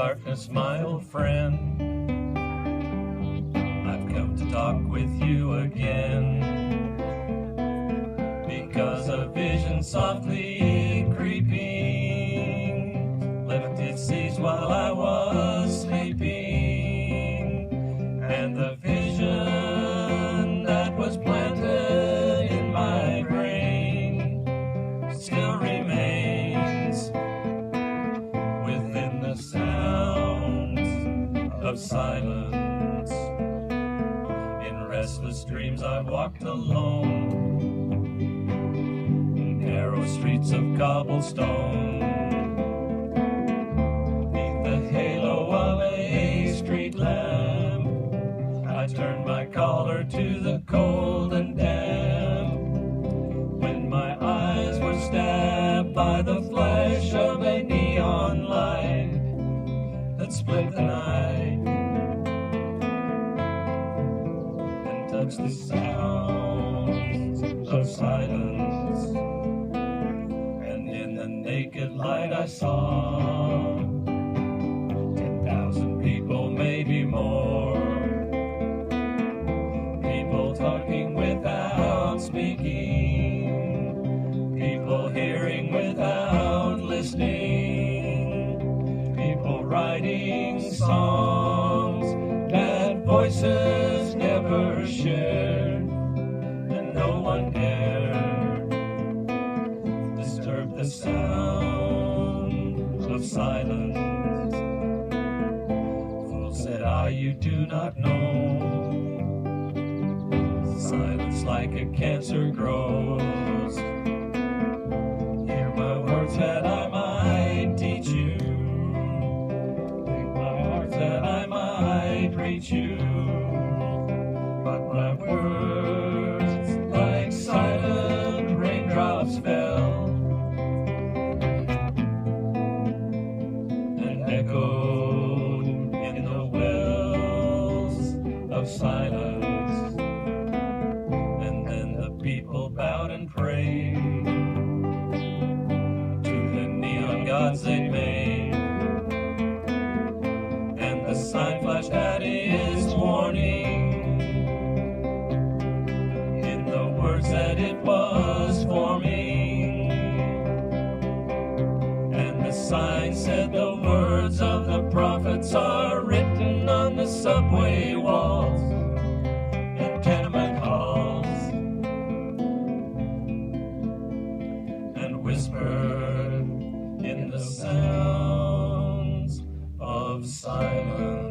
darkness, my old friend. I've come to talk with you again, because a vision softly creeping left its seeds while I was sleeping, and the vision that was planted in my brain still remains within the sounds of silence. In restless dreams I've walked alone, narrow streets of cobblestone, neath the halo of a street lamp. I turned my collar to the cold and damp, when my eyes were stabbed by the flash of a neon light that split the night and touched the sounds of silence. And in the naked light I saw 10,000 people, maybe more, people talking without speaking, people hearing without listening, people writing songs that voices never shared, and no one dared disturb the sound of silence. Fool, said I, you do not know, silence like a cancer grows. Hear my words that I might teach you, take my words that I might reach you, but my words like silent raindrops fell and echoed in the wells of silence. People bowed and prayed to the neon gods they made, and the sign flashed at his warning in the words that it was forming. And the sign said, the words of the prophets are written on the subway walls and tenement halls, whispered in the sounds of silence.